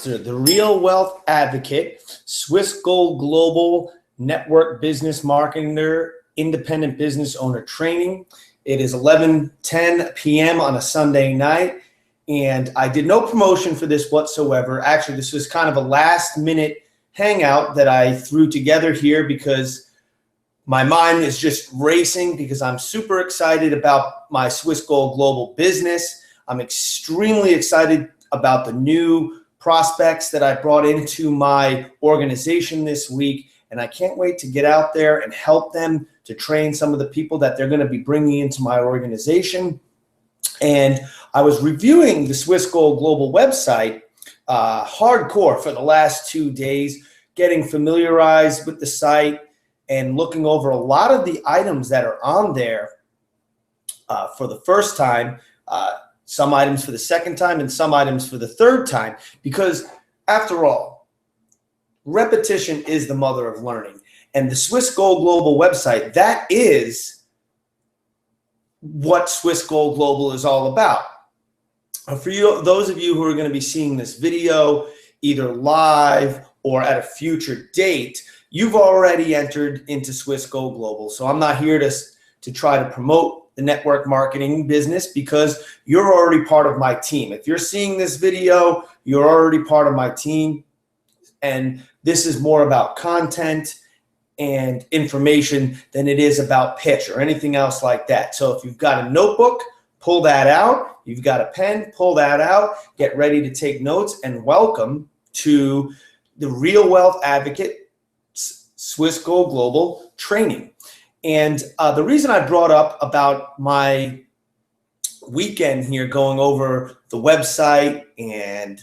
Luyster, the Real Wealth Advocate, Swiss Gold Global Network Business Marketer, Independent Business Owner Training. It is 11:10 p.m. on a Sunday night, and I did no promotion for this whatsoever. Actually, this was kind of a last-minute hangout that I threw together here because my mind is just racing because I'm super excited about my Swiss Gold Global business. I'm extremely excited about the new prospects that I brought into my organization this week, and I can't wait to get out there and help them to train some of the people that they're going to be bringing into my organization. And I was reviewing the Swiss Gold Global website hardcore for the last 2 days, getting familiarized with the site and looking over a lot of the items that are on there for the first time, some items for the second time, and some items for the third time, because after all, repetition is the mother of learning. And the Swiss Gold Global website, that is what Swiss Gold Global is all about. For you, those of you who are going to be seeing this video either live or at a future date, you've already entered into Swiss Gold Global. So I'm not here to try to promote the network marketing business because you're already part of my team. If you're seeing this video, you're already part of my team. And this is more about content and information than it is about pitch or anything else like that. So if you've got a notebook, pull that out. You've got a pen, pull that out. Get ready to take notes, and welcome to the Real Wealth Advocate Swiss Gold Global Training. And the reason I brought up about my weekend here going over the website and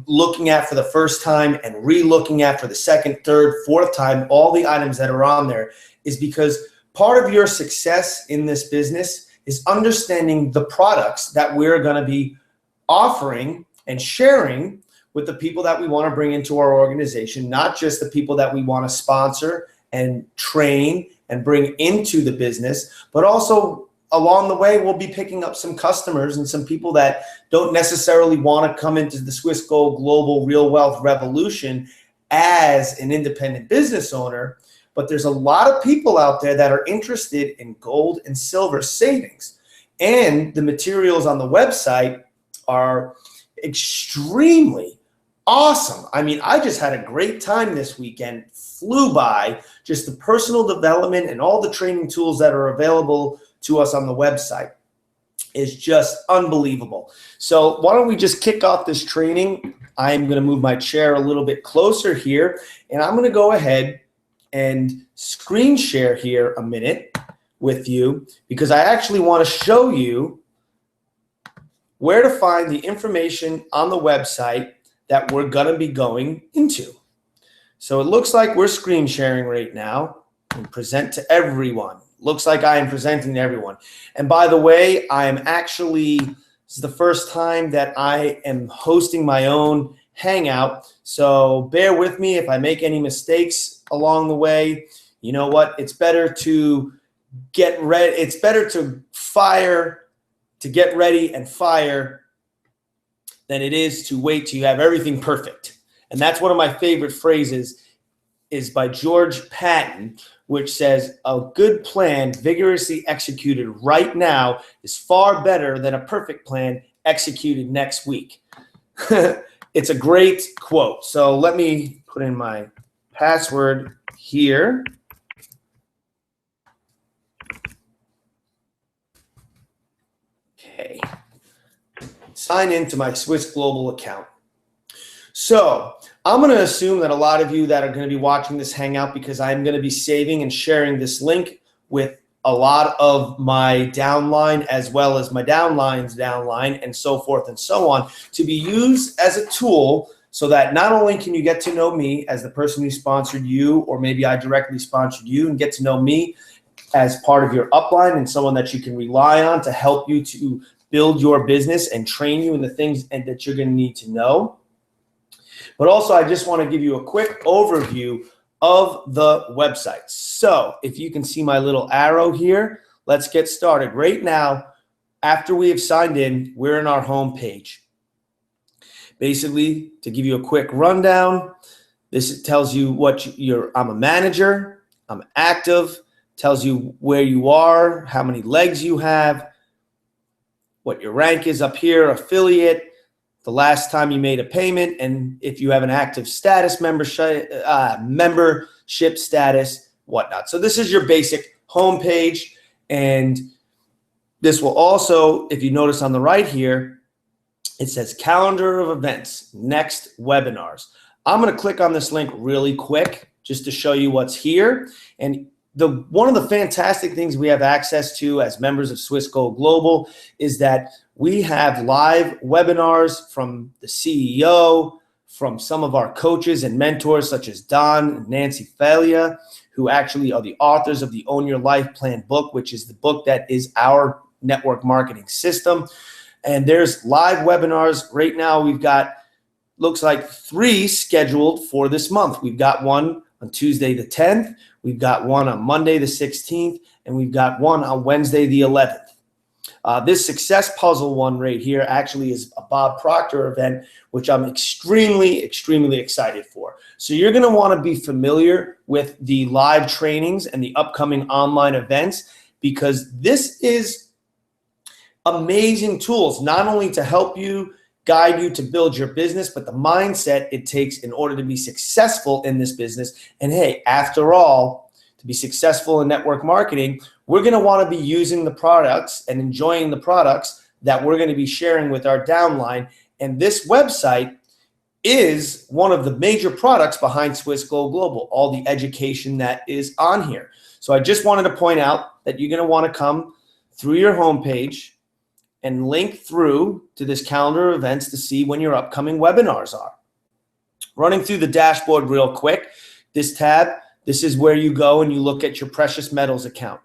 looking at for the first time and re-looking at for the second, third, fourth time all the items that are on there is because part of your success in this business is understanding the products that we're going to be offering and sharing with the people that we want to bring into our organization, not just the people that we want to sponsor and train and bring into the business, but also along the way, we'll be picking up some customers and some people that don't necessarily want to come into the Swiss Gold Global Real Wealth Revolution as an independent business owner. But there's a lot of people out there that are interested in gold and silver savings. And the materials on the website are extremely awesome. I mean, I just had a great time this weekend, flew by. Just the personal development and all the training tools that are available to us on the website is just unbelievable. So why don't we just kick off this training? I'm going to move my chair a little bit closer here, and I'm going to go ahead and screen share here a minute with you because I actually want to show you where to find the information on the website that we're going to be going into. So it looks like we're screen sharing right now and present to everyone. Looks like I am presenting to everyone. And by the way, I am actually, this is the first time that I am hosting my own hangout. So bear with me if I make any mistakes along the way. You know what? It's better to get ready. It's better to get ready and fire than it is to wait till you have everything perfect. And that's one of my favorite phrases is by George Patton, which says, a good plan vigorously executed right now is far better than a perfect plan executed next week. It's a great quote. So let me put in my password here. Okay. Sign into my Swiss Global account. So I'm going to assume that a lot of you that are going to be watching this hangout, because I'm going to be saving and sharing this link with a lot of my downline as well as my downline's downline and so forth and so on, to be used as a tool so that not only can you get to know me as the person who sponsored you, or maybe I directly sponsored you, and get to know me as part of your upline and someone that you can rely on to help you to build your business and train you in the things and that you're going to need to know. But also, I just want to give you a quick overview of the website. So if you can see my little arrow here, let's get started. Right now, after we have signed in, we're in our home page. Basically, to give you a quick rundown, this tells you I'm a manager, I'm active, tells you where you are, how many legs you have, what your rank is up here, affiliate, the last time you made a payment, and if you have an active status, membership status, whatnot. So this is your basic homepage, and this will also, if you notice on the right here, it says calendar of events, next webinars. I'm going to click on this link really quick just to show you what's here. And one of the fantastic things we have access to as members of Swiss Gold Global is that we have live webinars from the CEO, from some of our coaches and mentors such as Don and Nancy Falia, who actually are the authors of the Own Your Life Plan book, which is the book that is our network marketing system. And there's live webinars. Right now we've got, looks like 3 scheduled for this month. We've got one on Tuesday the 10th, we've got one on Monday the 16th, and we've got one on Wednesday the 11th. This success puzzle one right here actually is a Bob Proctor event, which I'm extremely, extremely excited for. So you're going to want to be familiar with the live trainings and the upcoming online events, because this is amazing tools, not only to help you, guide you to build your business, but the mindset it takes in order to be successful in this business. And hey, after all, to be successful in network marketing, we're going to want to be using the products and enjoying the products that we're going to be sharing with our downline. And this website is one of the major products behind Swiss Gold Global, all the education that is on here. So I just wanted to point out that you're going to want to come through your homepage and link through to this calendar of events to see when your upcoming webinars are. Running through the dashboard real quick, this tab, this is where you go and you look at your precious metals account.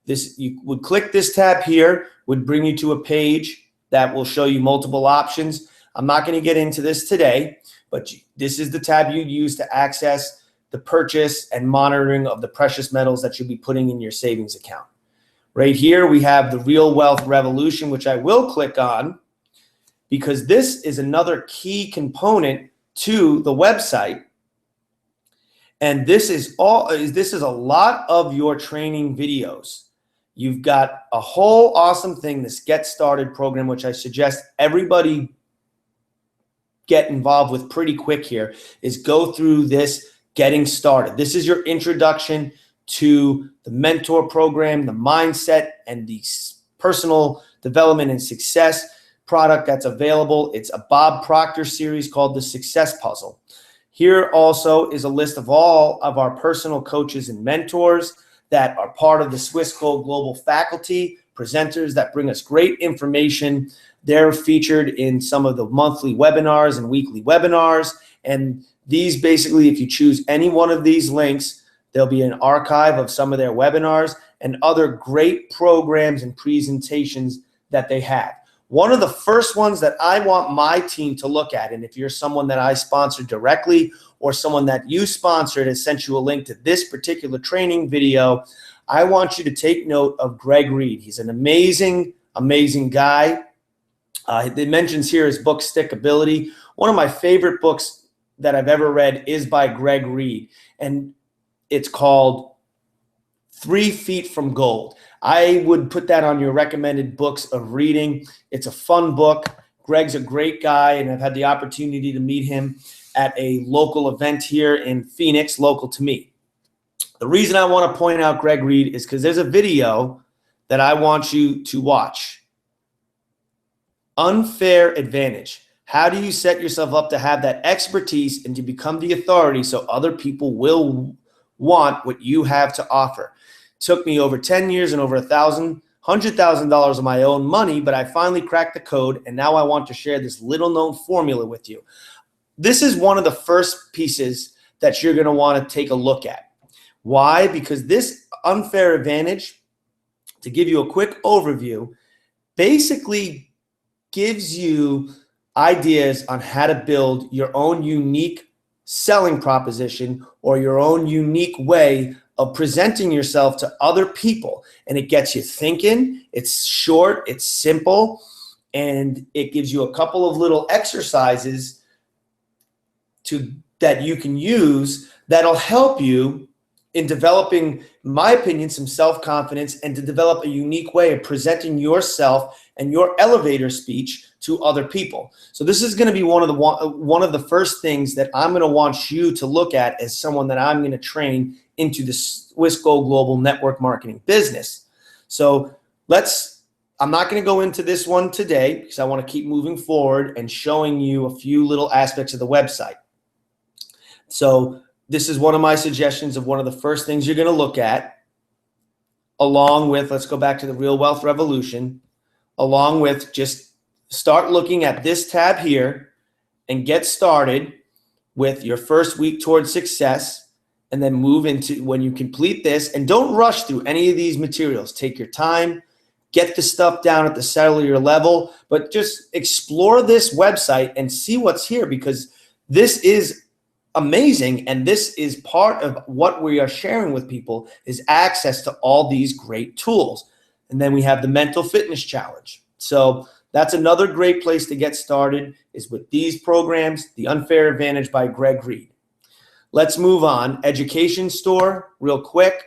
You would click this tab here, would bring you to a page that will show you multiple options. I'm not going to get into this today, but this is the tab you'd use to access the purchase and monitoring of the precious metals that you'll be putting in your savings account. Right here, we have the Real Wealth Revolution, which I will click on because this is another key component to the website. And this is a lot of your training videos. You've got a whole awesome thing, this Get Started program, which I suggest everybody get involved with pretty quick here, is go through this Getting Started. This is your introduction to the mentor program, the mindset, and the personal development and success product that's available. It's a Bob Proctor series called the Success Puzzle. Here also is a list of all of our personal coaches and mentors that are part of the Swiss Gold Global faculty, presenters that bring us great information. They're featured in some of the monthly webinars and weekly webinars. And these basically, if you choose any one of these links, there'll be an archive of some of their webinars and other great programs and presentations that they have. One of the first ones that I want my team to look at, and if you're someone that I sponsored directly or someone that you sponsored has sent you a link to this particular training video, I want you to take note of Greg Reed. He's an amazing, amazing guy. It mentions here his book, Stickability. One of my favorite books that I've ever read is by Greg Reed, and it's called 3 Feet from Gold. I would put that on your recommended books of reading. It's a fun book. Greg's a great guy, and I've had the opportunity to meet him at a local event here in Phoenix, local to me. The reason I want to point out Greg Reed is because there's a video that I want you to watch. Unfair advantage. How do you set yourself up to have that expertise and to become the authority so other people will want what you have to offer? Took me over 10 years and over $100,000 of my own money, but I finally cracked the code, and now I want to share this little-known formula with you. This is one of the first pieces that you're going to want to take a look at. Why? Because this unfair advantage, to give you a quick overview, basically gives you ideas on how to build your own unique selling proposition or your own unique way of presenting yourself to other people. And it gets you thinking. It's short, it's simple, and it gives you a couple of little exercises that you can use that'll help you in developing, in my opinion, some self-confidence and to develop a unique way of presenting yourself and your elevator speech to other people. So this is going to be one of the first things that I'm going to want you to look at as someone that I'm going to train into the Swiss Gold Global network marketing business. So I'm not going to go into this one today because I want to keep moving forward and showing you a few little aspects of the website. So this is one of my suggestions of one of the first things you're going to look at, along with, let's go back to the Real Wealth Revolution, along with just start looking at this tab here and get started with your first week towards success, and then move into when you complete this. And don't rush through any of these materials. Take your time, get the stuff down at the cellular level, but just explore this website and see what's here, because this is amazing, and this is part of what we are sharing with people is access to all these great tools. And then we have the mental fitness challenge. So that's another great place to get started, is with these programs. The Unfair Advantage by Greg Reed. Let's move on. Education store, real quick.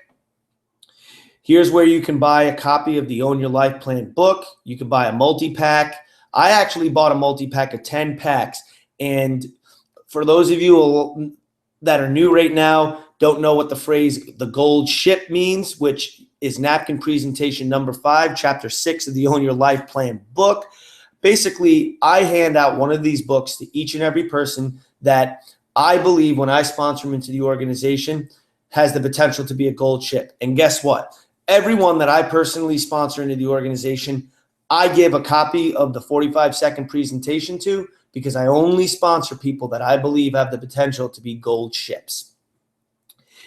Here's where you can buy a copy of the Own Your Life Plan book. You can buy a multi-pack. I actually bought a multi-pack of 10 packs, and for those of you that are new right now, don't know what the phrase the gold ship means, which is napkin presentation number 5, chapter 6 of the Own Your Life Plan book. Basically, I hand out one of these books to each and every person that I believe, when I sponsor them into the organization, has the potential to be a gold ship. And guess what? Everyone that I personally sponsor into the organization, I give a copy of the 45-second presentation to, because I only sponsor people that I believe have the potential to be gold ships.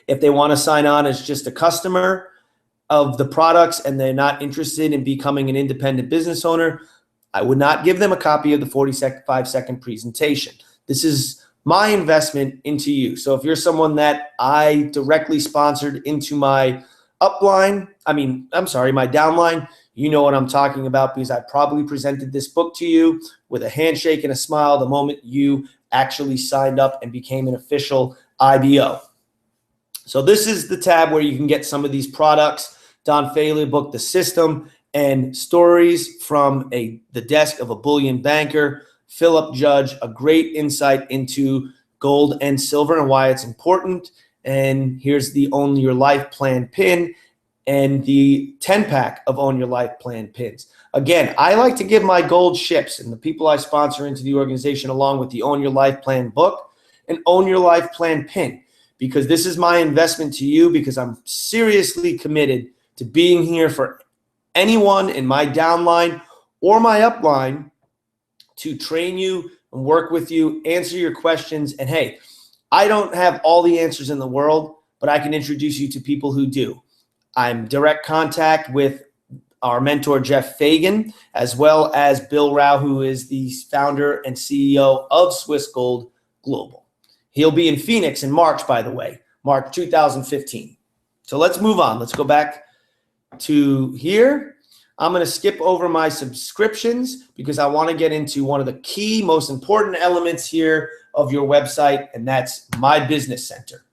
If they want to sign on as just a customer of the products and they're not interested in becoming an independent business owner, I would not give them a copy of the 45-second presentation. This is my investment into you. So if you're someone that I directly sponsored into my upline, my downline, you know what I'm talking about, because I probably presented this book to you with a handshake and a smile the moment you actually signed up and became an official IBO. So this is the tab where you can get some of these products. Don Failey book, The System, and Stories from the Desk of a Bullion Banker. Philip Judge, a great insight into gold and silver and why it's important. And here's the Own Your Life Plan pin and the 10-pack of Own Your Life Plan pins. Again, I like to give my gold ships and the people I sponsor into the organization, along with the Own Your Life Plan book and Own Your Life Plan pin, because this is my investment to you, because I'm seriously committed to being here for anyone in my downline or my upline to train you and work with you, answer your questions. And hey, I don't have all the answers in the world, but I can introduce you to people who do. I'm direct contact with our mentor, Jeff Fagan, as well as Bill Rao, who is the founder and CEO of Swiss Gold Global. He'll be in Phoenix in March, by the way, March 2015. So let's move on. Let's go back to here. I'm going to skip over my subscriptions because I want to get into one of the key, most important elements here of your website, and that's My Business Center.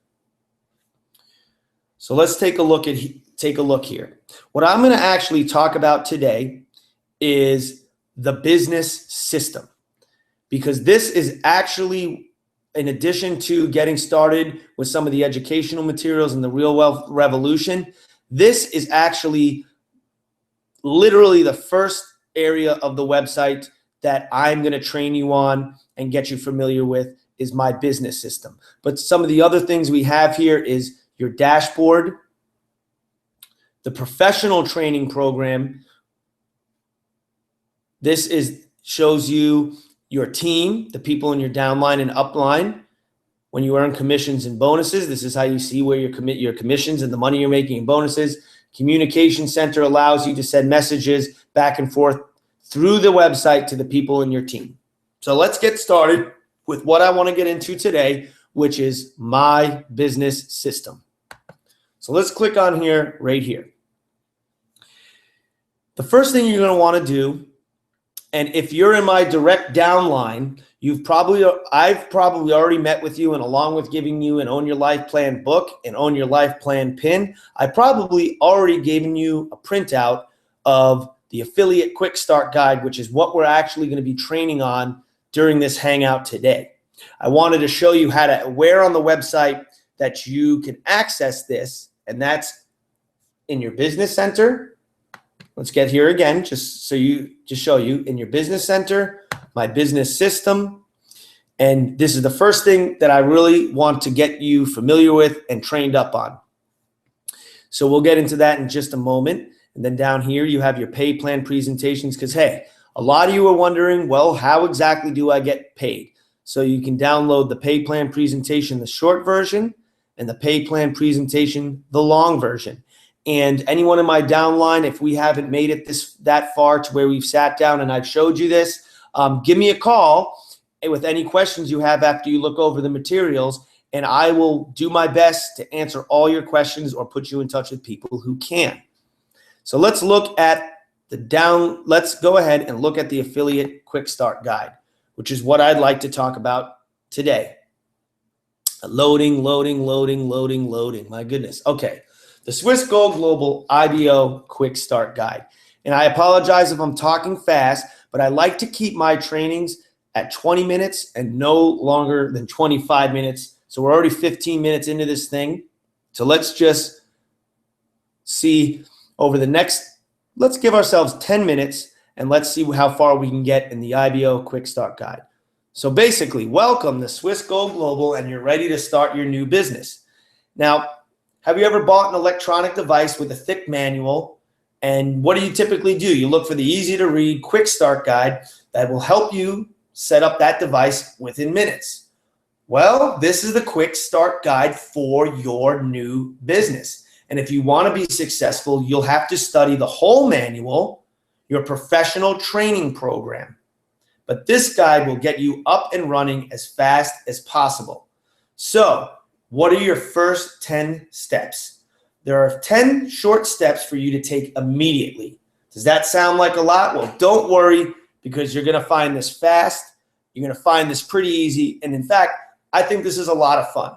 So let's take a look here. What I'm going to actually talk about today is the business system, because this is actually, in addition to getting started with some of the educational materials in the Real Wealth Revolution, this is actually literally the first area of the website that I'm going to train you on and get you familiar with is My Business System. But some of the other things we have here is your dashboard, the professional training program. This shows you your team, the people in your downline and upline. When you earn commissions and bonuses, this is how you see where your commissions and the money you're making in bonuses. Communication Center allows you to send messages back and forth through the website to the people in your team. So let's get started with what I want to get into today, which is My Business System. So let's click on here, right here. The first thing you're going to want to do, and if you're in my direct downline, I've probably already met with you, and along with giving you an Own Your Life Plan book and Own Your Life Plan pin, I probably already given you a printout of the Affiliate Quick Start Guide, which is what we're actually going to be training on during this hangout today. I wanted to show you where on the website that you can access this, and that's in your business center. Let's get here again, just show you in your business center, my business system. And this is the first thing that I really want to get you familiar with and trained up on. So we'll get into that in just a moment. And then down here, you have your pay plan presentations, because, hey, a lot of you are wondering, well, how exactly do I get paid? So you can download the pay plan presentation, the short version, and the pay plan presentation, the long version. And anyone in my downline, if we haven't made it that far to where we've sat down and I've showed you this, give me a call with any questions you have after you look over the materials, and I will do my best to answer all your questions or put you in touch with people who can. So let's look at let's go ahead and look at the Affiliate Quick Start Guide, which is what I'd like to talk about today. Loading. My goodness. Okay. The Swiss Gold Global IBO Quick Start Guide. And I apologize if I'm talking fast, but I like to keep my trainings at 20 minutes and no longer than 25 minutes. So we're already 15 minutes into this thing. So let's just see over the next, let's give ourselves 10 minutes and let's see how far we can get in the IBO Quick Start Guide. So basically, welcome to Swiss Gold Global, and you're ready to start your new business. Now, have you ever bought an electronic device with a thick manual? And what do you typically do? You look for the easy to read quick start guide that will help you set up that device within minutes. Well, this is the quick start guide for your new business. And if you want to be successful, you'll have to study the whole manual, your professional training program. But this guide will get you up and running as fast as possible. So, what are your first 10 steps? There are 10 short steps for you to take immediately. Does that sound like a lot? Well, don't worry, because you're going to find this fast. You're going to find this pretty easy. And in fact, I think this is a lot of fun.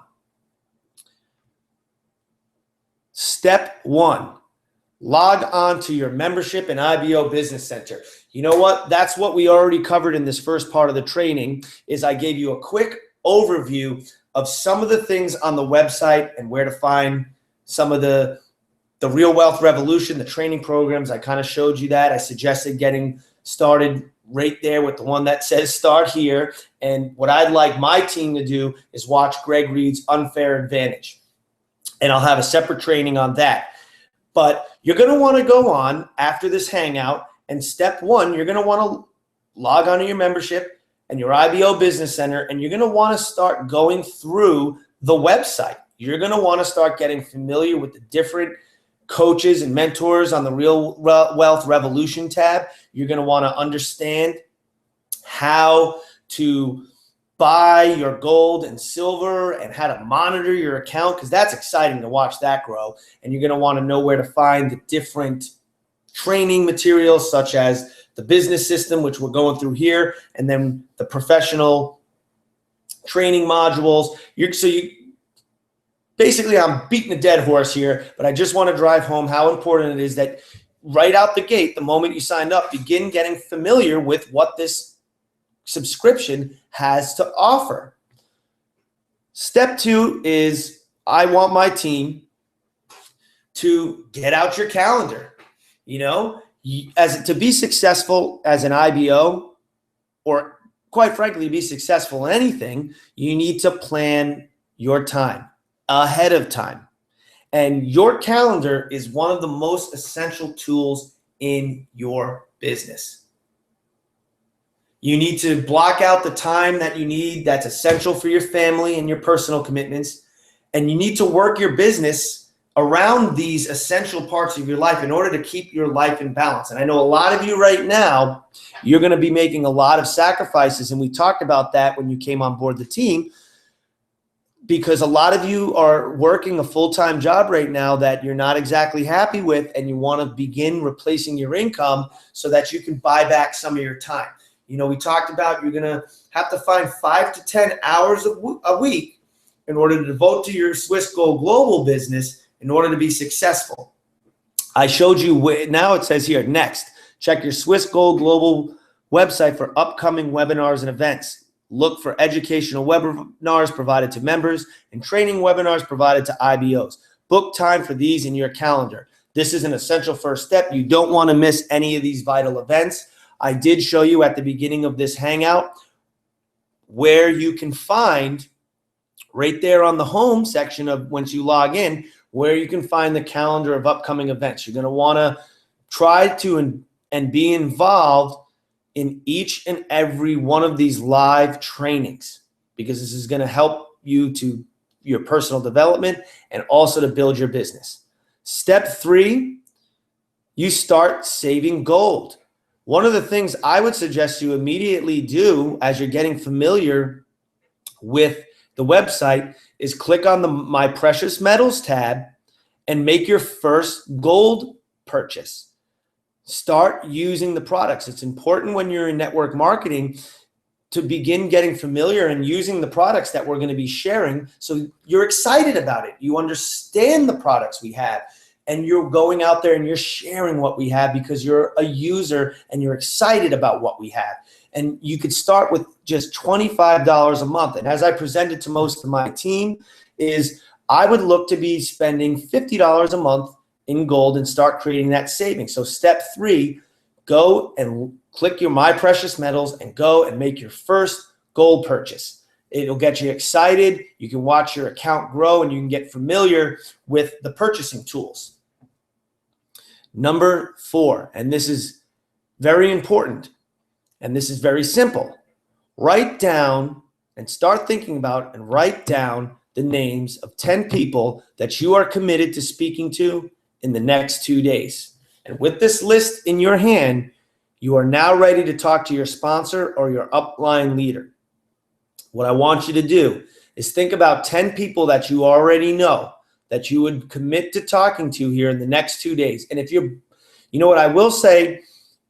Step 1, log on to your membership in IBO Business Center. You know what? That's what we already covered in this first part of the training, is I gave you a quick overview of some of the things on the website and where to find some of the Real Wealth Revolution, the training programs. I kind of showed you that. I suggested getting started right there with the one that says start here. And what I'd like my team to do is watch Greg Reed's Unfair Advantage. And I'll have a separate training on that. But you're going to want to go on after this hangout, and step 1, you're going to want to log on to your membership and your IBO Business Center, and you're going to want to start going through the website. You're going to want to start getting familiar with the different coaches and mentors on the Real Wealth Revolution tab. You're going to want to understand how to buy your gold and silver and how to monitor your account, because that's exciting to watch that grow. And you're going to want to know where to find the different training materials, such as the business system, which we're going through here, and then the professional training modules. Basically, I'm beating a dead horse here, but I just want to drive home how important it is that right out the gate, the moment you signed up, begin getting familiar with what this subscription has to offer. Step 2 is I want my team to get out your calendar. You know, to be successful as an IBO, or quite frankly, be successful in anything, you need to plan your time ahead of time. And your calendar is one of the most essential tools in your business. You need to block out the time that you need that's essential for your family and your personal commitments. And you need to work your business around these essential parts of your life in order to keep your life in balance. And I know a lot of you right now, you're going to be making a lot of sacrifices. And we talked about that when you came on board the team, because a lot of you are working a full-time job right now that you're not exactly happy with, and you want to begin replacing your income so that you can buy back some of your time. You know, we talked about you're going to have to find 5 to 10 hours a week in order to devote to your Swiss Gold Global business in order to be successful. I showed you, now it says here, next, check your Swiss Gold Global website for upcoming webinars and events. Look for educational webinars provided to members and training webinars provided to IBOs. Book time for these in your calendar. This is an essential first step. You don't want to miss any of these vital events. I did show you at the beginning of this hangout where you can find right there on the home section of once you log in, where you can find the calendar of upcoming events. You're going to want to try to and be involved in each and every one of these live trainings, because this is going to help you to your personal development and also to build your business. Step 3, you start saving gold. One of the things I would suggest you immediately do as you're getting familiar with the website is click on the My Precious Metals tab and make your first gold purchase. Start using the products. It's important when you're in network marketing to begin getting familiar and using the products that we're going to be sharing, so you're excited about it. You understand the products we have, and you're going out there and you're sharing what we have because you're a user and you're excited about what we have. And you could start with just $25 a month. And as I presented to most of my team, is I would look to be spending $50 a month in gold and start creating that savings. So step 3, go and click your My Precious Metals and go and make your first gold purchase. It'll get you excited. You can watch your account grow and you can get familiar with the purchasing tools. Number 4, and this is very important, and this is very simple. Write down and start thinking about and write down the names of 10 people that you are committed to speaking to in the next 2 days. And with this list in your hand, you are now ready to talk to your sponsor or your upline leader. What I want you to do is think about 10 people that you already know that you would commit to talking to here in the next 2 days. And if you know what I will say,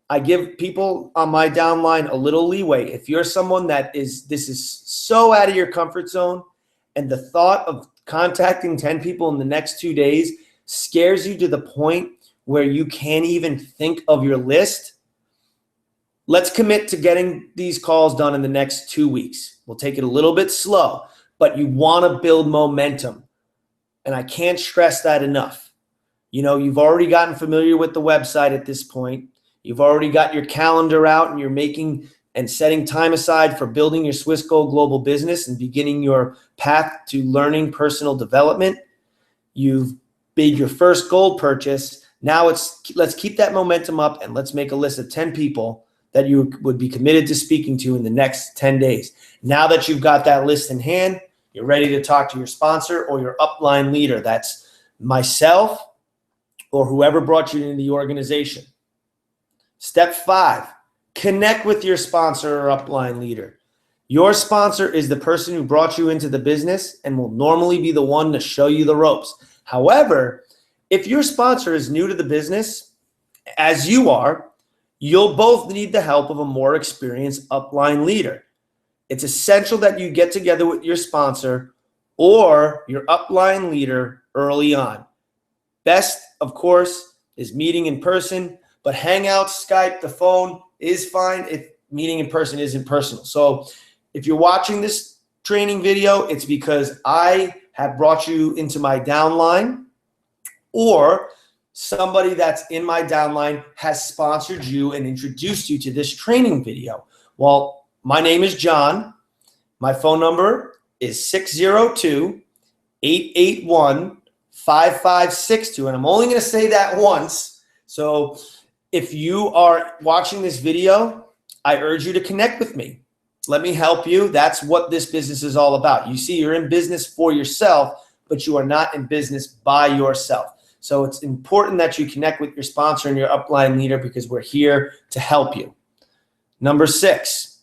I give people on my downline a little leeway. If you're someone that this is so out of your comfort zone and the thought of contacting 10 people in the next 2 days scares you to the point where you can't even think of your list, let's commit to getting these calls done in the next 2 weeks. We'll take it a little bit slow, but you want to build momentum. And I can't stress that enough. You know, you've already gotten familiar with the website at this point. You've already got your calendar out and you're making and setting time aside for building your Swiss Gold Global business and beginning your path to learning personal development. You've made your first gold purchase. Now let's keep that momentum up and let's make a list of 10 people that you would be committed to speaking to in the next 10 days. Now that you've got that list in hand, you're ready to talk to your sponsor or your upline leader. That's myself or whoever brought you into the organization. Step 5, connect with your sponsor or upline leader. Your sponsor is the person who brought you into the business and will normally be the one to show you the ropes. However, if your sponsor is new to the business, as you are, you'll both need the help of a more experienced upline leader. It's essential that you get together with your sponsor or your upline leader early on. Best, of course, is meeting in person, but Hangouts, Skype, the phone is fine if meeting in person isn't personal. So if you're watching this training video, it's because I have brought you into my downline, or somebody that's in my downline has sponsored you and introduced you to this training video. Well, my name is John. My phone number is 602-881-5562. And I'm only going to say that once. So if you are watching this video, I urge you to connect with me. Let me help you. That's what this business is all about. You see, you're in business for yourself, but you are not in business by yourself. So it's important that you connect with your sponsor and your upline leader because we're here to help you. Number 6,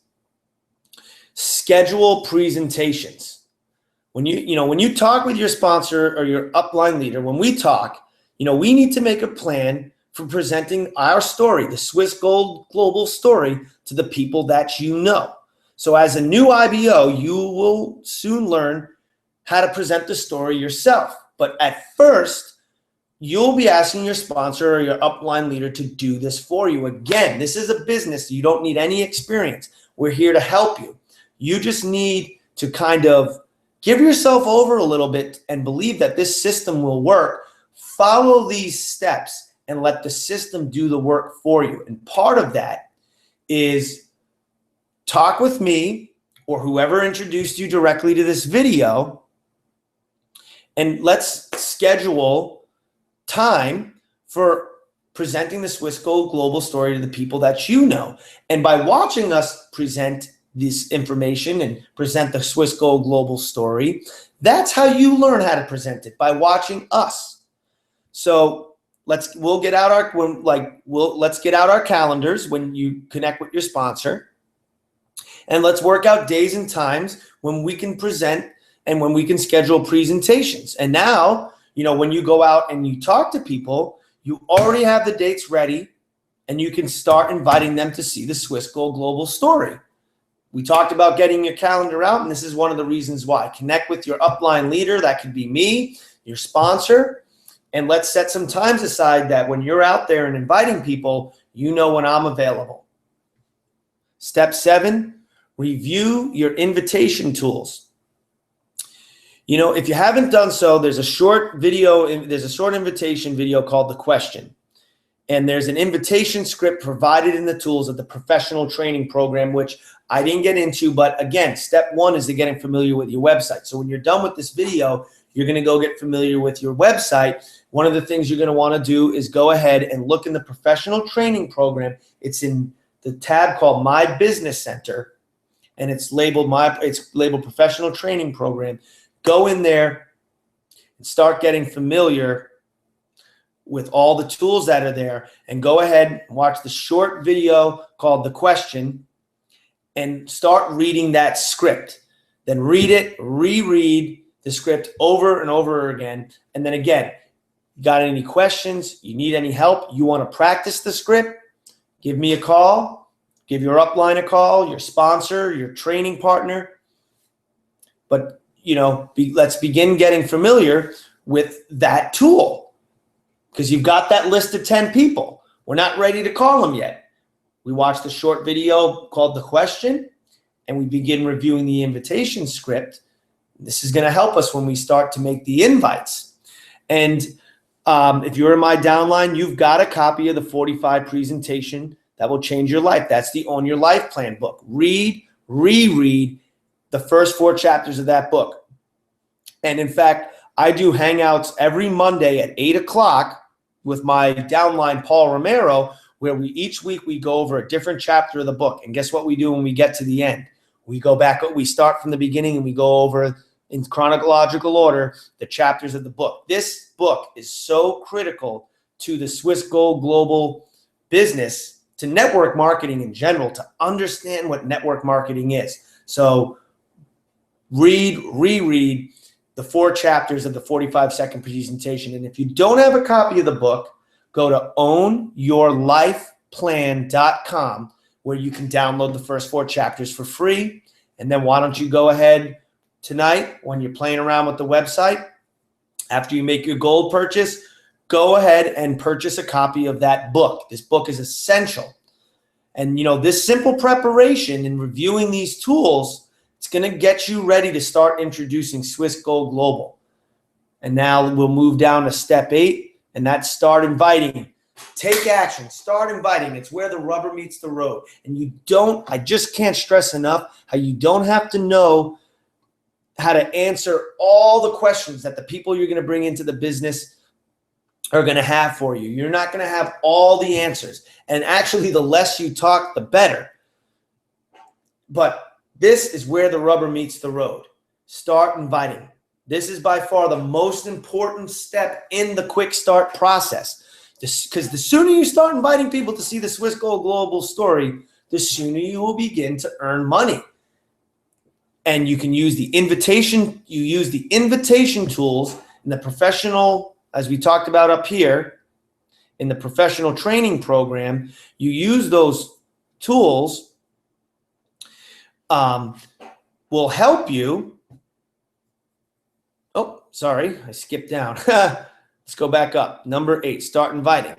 schedule presentations. When you talk with your sponsor or your upline leader, when we talk, we need to make a plan for presenting our story, the Swiss Gold Global story, to the people that you know. So as a new IBO, you will soon learn how to present the story yourself. But at first, you'll be asking your sponsor or your upline leader to do this for you. Again, this is a business. You don't need any experience. We're here to help you. You just need to kind of give yourself over a little bit and believe that this system will work. Follow these steps and let the system do the work for you. And part of that is talk with me or whoever introduced you directly to this video, and let's schedule time for presenting the Swiss Gold Global story to the people that you know. And by watching us present this information and present the Swiss Gold Global story, that's how you learn how to present it, by watching us. So let's get out our calendars when you connect with your sponsor, and let's work out days and times when we can present and when we can schedule presentations. And now, you know, when you go out and you talk to people, you already have the dates ready, and you can start inviting them to see the Swiss Gold Global story. We talked about getting your calendar out, and this is one of the reasons why. Connect with your upline leader. That could be me, your sponsor, and let's set some times aside that when you're out there and inviting people, you know when I'm available. Step 7, review your invitation tools. You know, if you haven't done so, there's a short invitation video called The Question. And there's an invitation script provided in the tools of the professional training program, which I didn't get into. But again, step 1 is to getting familiar with your website. So when you're done with this video, you're going to go get familiar with your website. One of the things you're going to want to do is go ahead and look in the professional training program. It's in the tab called My Business Center, and it's labeled Professional Training Program. Go in there and start getting familiar with all the tools that are there, and go ahead and watch the short video called The Question and start reading that script. Then read it, reread the script over and over again. And then again, you got any questions, you need any help, you want to practice the script, give me a call, give your upline a call, your sponsor, your training partner. But you know, let's begin getting familiar with that tool, because you've got that list of 10 people. We're not ready to call them yet. We watch the short video called The Question, and we begin reviewing the invitation script. This is going to help us when we start to make the invites. And if you're in my downline, you've got a copy of the 45 presentation that will change your life. That's the Own Your Life Plan book. Read, reread the first 4 chapters of that book. And in fact, I do hangouts every Monday at 8 o'clock with my downline, Paul Romero, where each week we go over a different chapter of the book. And guess what we do when we get to the end? We go back, we start from the beginning, and we go over in chronological order the chapters of the book. This book is so critical to the Swiss Gold Global business, to network marketing in general, to understand what network marketing is. So read, reread the 4 chapters of the 45-second presentation. And if you don't have a copy of the book, go to ownyourlifeplan.com, where you can download the first 4 chapters for free. And then why don't you go ahead tonight, when you're playing around with the website, after you make your gold purchase, go ahead and purchase a copy of that book. This book is essential. And you know, this simple preparation and reviewing these tools, it's going to get you ready to start introducing Swiss Gold Global. And now we'll move down to step 8, and that's start inviting. Take action. Start inviting. It's where the rubber meets the road. And I just can't stress enough how you don't have to know how to answer all the questions that the people you're going to bring into the business are going to have for you. You're not going to have all the answers. And actually, the less you talk, the better. But this is where the rubber meets the road. Start inviting. This is by far the most important step in the quick start process. Because the sooner you start inviting people to see the Swiss Gold Global story, the sooner you will begin to earn money. And you can use the invitation. You use the invitation tools in the professional, as we talked about up here, in the professional training program. You use those tools will help you. Oh, sorry, I skipped down. Let's go back up. Number 8, start inviting.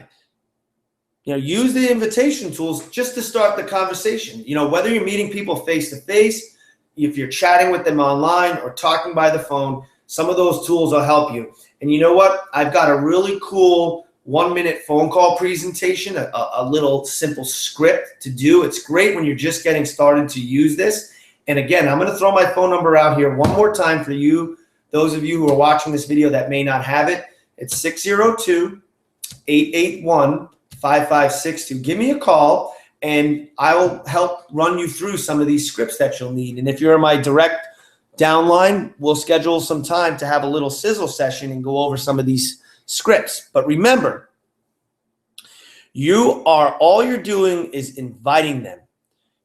Use the invitation tools just to start the conversation. Whether you're meeting people face to face, if you're chatting with them online or talking by the phone, some of those tools will help you. And you know what? I've got a really cool 1-minute phone call presentation, a little simple script to do. It's great when you're just getting started to use this. And again, I'm going to throw my phone number out here one more time for you, those of you who are watching this video that may not have it. It's 602-881-5562. Give me a call and I will help run you through some of these scripts that you'll need. And if you're in my direct downline, we'll schedule some time to have a little sizzle session and go over some of these scripts. But remember, all you're doing is inviting them.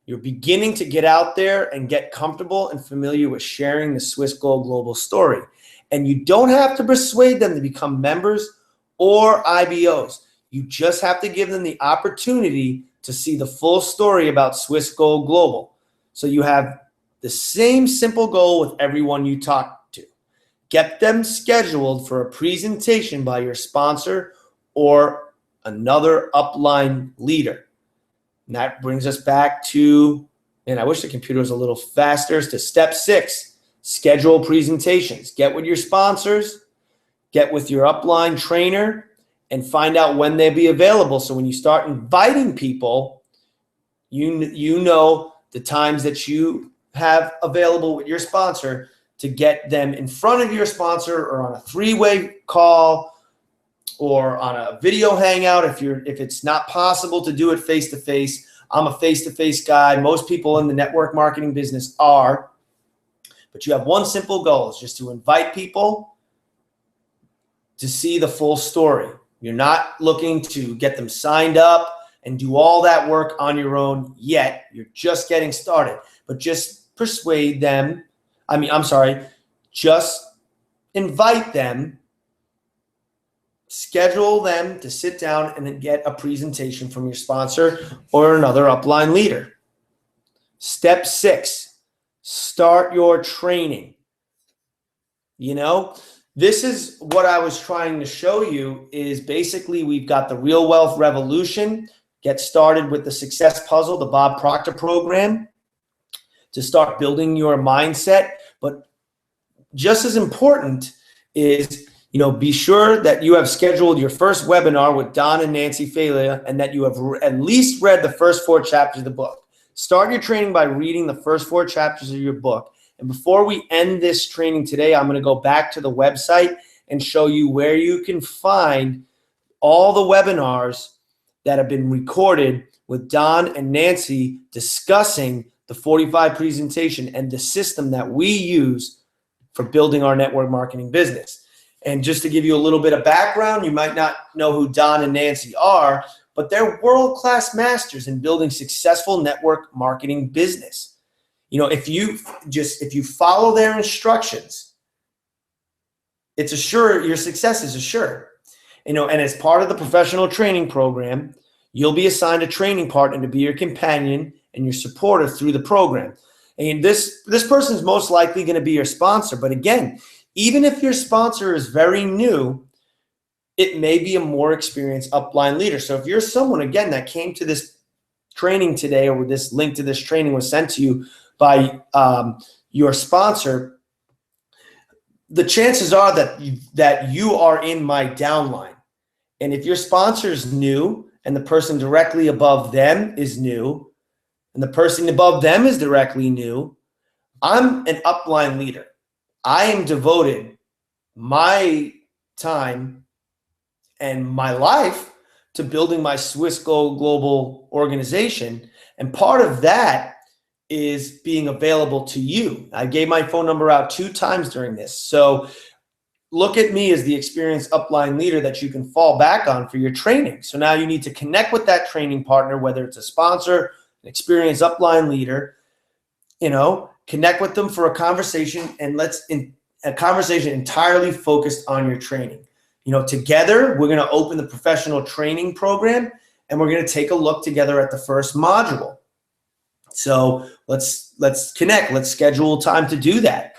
You're beginning to get out there and get comfortable and familiar with sharing the Swiss Gold Global story. And you don't have to persuade them to become members or IBOs. You just have to give them the opportunity to see the full story about Swiss Gold Global. So you have the same simple goal with everyone you talk to. Get them scheduled for a presentation by your sponsor or another upline leader. And that brings us back to, and I wish the computer was a little faster, to step 6, schedule presentations. Get with your sponsors, get with your upline trainer, and find out when they'll be available. So when you start inviting people, you know the times that you have available with your sponsor to get them in front of your sponsor or on a 3-way call or on a video hangout if it's not possible to do it face-to-face. I'm a face-to-face guy. Most people in the network marketing business are. But you have one simple goal, is just to invite people to see the full story. You're not looking to get them signed up and do all that work on your own yet. You're just getting started. But just persuade them. Just invite them, schedule them to sit down and then get a presentation from your sponsor or another upline leader. Step 6, start your training. This is what I was trying to show you is basically we've got the Real Wealth Revolution. Get started with the Success Puzzle, the Bob Proctor program, to start building your mindset. But just as important is, be sure that you have scheduled your first webinar with Don and Nancy Falia and that you have at least read the first 4 chapters of the book. Start your training by reading the first 4 chapters of your book. And before we end this training today, I'm going to go back to the website and show you where you can find all the webinars that have been recorded with Don and Nancy discussing the 45 presentation and the system that we use for building our network marketing business. And just to give you a little bit of background, you might not know who Don and Nancy are, but they're world-class masters in building successful network marketing business. If you follow their instructions, it's assured, your success is assured. And as part of the professional training program, you'll be assigned a training partner to be your companion and your supporter through the program. And this person is most likely going to be your sponsor. But again, even if your sponsor is very new, it may be a more experienced upline leader. So if you're someone, again, that came to this training today, or this link to this training was sent to you by your sponsor, the chances are that you are in my downline. And if your sponsor is new and the person directly above them is new and the person above them is directly new, I'm an upline leader. I am devoted my time and my life to building my Swiss Gold Global organization. And part of that is being available to you. I gave my phone number out 2 times during this. So look at me as the experienced upline leader that you can fall back on for your training. So now you need to connect with that training partner, whether it's a sponsor, an experienced upline leader, connect with them for a conversation, and a conversation entirely focused on your training. Together, we're going to open the professional training program and we're going to take a look together at the first module. So let's connect. Let's schedule time to do that.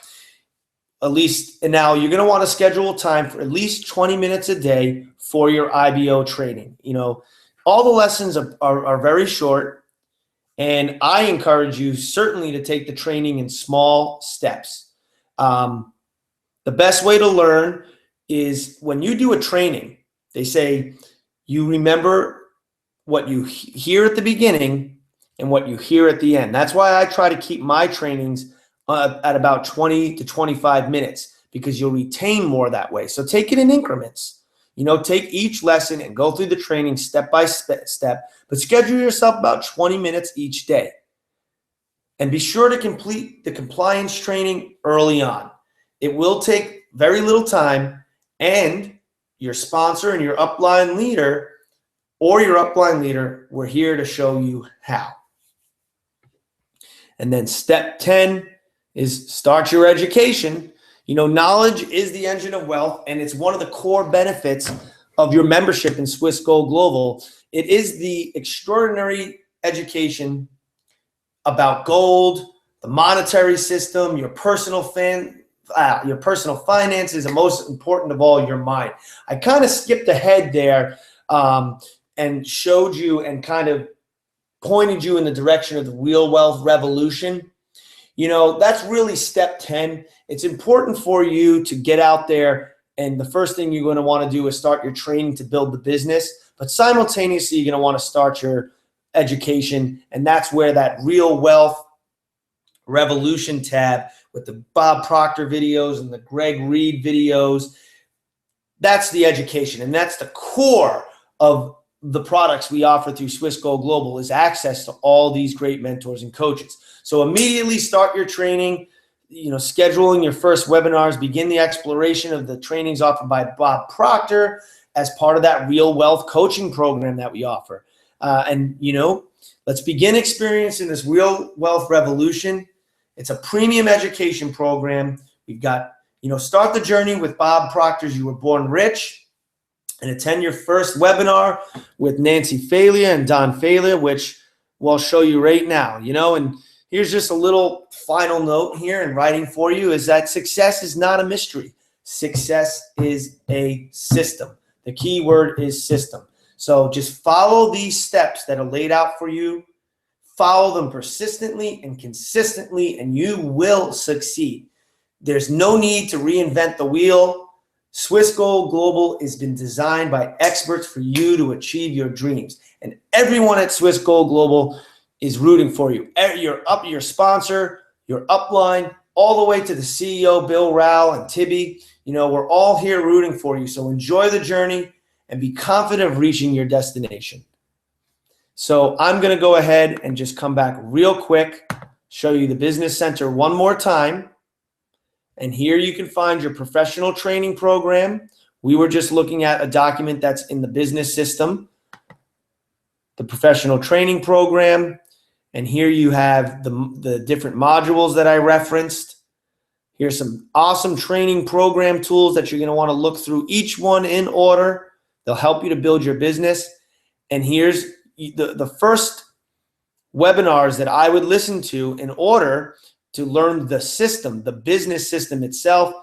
At least, and now you're going to want to schedule time for at least 20 minutes a day for your IBO training. You know, all the lessons are very short, and I encourage you certainly to take the training in small steps. The best way to learn is when you do a training, they say you remember what you hear at the beginning and what you hear at the end. That's why I try to keep my trainings at about 20 to 25 minutes, because you'll retain more that way. So take it in increments. You know, take each lesson and go through the training step by step, but schedule yourself about 20 minutes each day. And be sure to complete the compliance training early on. It will take very little time, and your sponsor and your upline leader we're here to show you how. And then step 10 is start your education. You know, knowledge is the engine of wealth, and it's one of the core benefits of your membership in Swiss Gold Global. It is the extraordinary education about gold, the monetary system, your personal finances, and most important of all, your mind. I kind of skipped ahead there and showed you and kind of pointed you in the direction of the real wealth revolution. You know, that's really step 10. It's important for you to get out there, and the first thing you're going to want to do is start your training to build the business, but simultaneously you're going to want to start your education, and that's where that real wealth revolution tab with the Bob Proctor videos and the Greg Reed videos, that's the education, and that's the core of the products we offer through Swiss Gold Global, is access to all these great mentors and coaches. So immediately start your training, you know, scheduling your first webinars, begin the exploration of the trainings offered by Bob Proctor as part of that Real Wealth coaching program that we offer. And, you know, let's begin experiencing this real wealth revolution. It's a premium education program. We've got, you know, start the journey with Bob Proctor's You Were Born Rich, and attend your first webinar with Nancy Failure and Don Failure, which we'll show you right now. You know, and here's just a little final note here in writing for you, is that success is not a mystery. Success is a system. The key word is system. So just follow these steps that are laid out for you. Follow them persistently and consistently, and you will succeed. There's no need to reinvent the wheel. Swiss Gold Global has been designed by experts for you to achieve your dreams. And everyone at Swiss Gold Global is rooting for you. Your sponsor, your upline, all the way to the CEO, Bill Rao and Tibby. You know, we're all here rooting for you. So enjoy the journey and be confident of reaching your destination. So I'm going to go ahead and just come back real quick, show you the Business Center one more time. And here you can find your professional training program. We were just looking at a document that's in the business system, the professional training program. And here you have the different modules that I referenced. Here's some awesome training program tools that you're going to want to look through each one in order. They'll help you to build your business. And here's the first webinars that I would listen to in order to learn the system, the business system itself,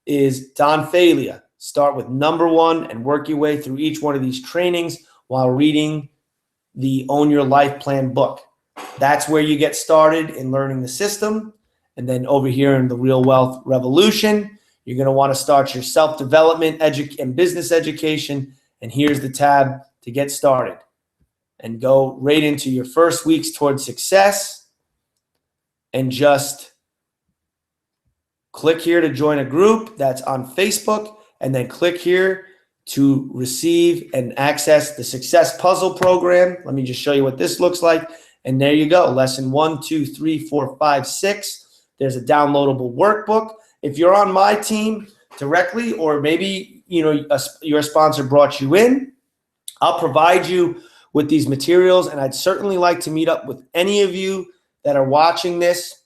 is Don Failure. Start with number 1 and work your way through each one of these trainings while reading the Own Your Life Plan book. That's where you get started in learning the system. And then over here in the Real Wealth Revolution, you're going to want to start your self-development and business education. And here's the tab to get started and go right into your first weeks towards success. And just click here to join a group that's on Facebook, and then click here to receive and access the Success Puzzle program. Let me just show you what this looks like. And there you go. Lesson 1, 2, 3, 4, 5, 6. There's a downloadable workbook. If you're on my team directly, or maybe your sponsor brought you in, I'll provide you with these materials, and I'd certainly like to meet up with any of you that are watching this.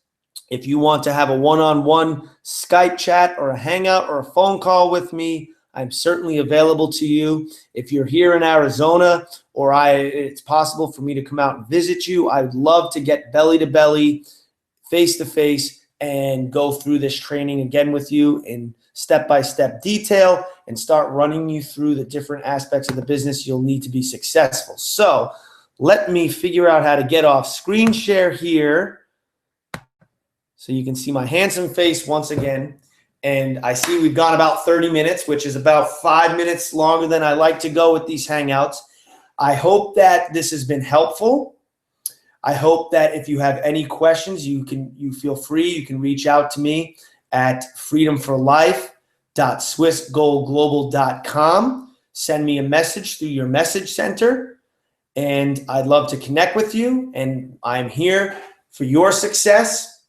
If you want to have a one-on-one Skype chat or a hangout or a phone call with me, I'm certainly available to you. If you're here in Arizona or it's possible for me to come out and visit you, I'd love to get belly to belly, face to face, and go through this training again with you in step-by-step detail and start running you through the different aspects of the business you'll need to be successful. So let me figure out how to get off screen share here so you can see my handsome face once again. And I see we've gone about 30 minutes, which is about 5 minutes longer than I like to go with these Hangouts. I hope that this has been helpful. I hope that if you have any questions, you feel free. You can reach out to me at freedomforlife.swissgoalglobal.com. Send me a message through your message center, and I'd love to connect with you. And I'm here for your success.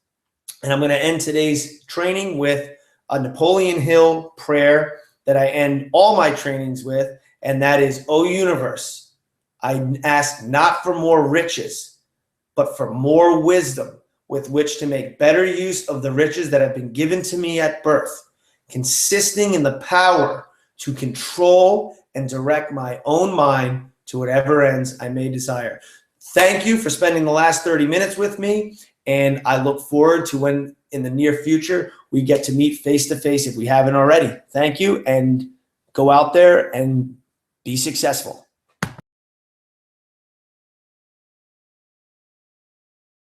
And I'm going to end today's training with a Napoleon Hill prayer that I end all my trainings with, and that is, "O universe, I ask not for more riches, but for more wisdom with which to make better use of the riches that have been given to me at birth, consisting in the power to control and direct my own mind to whatever ends I may desire." Thank you for spending the last 30 minutes with me, and I look forward to when in the near future we get to meet face-to-face if we haven't already. Thank you, and go out there and be successful.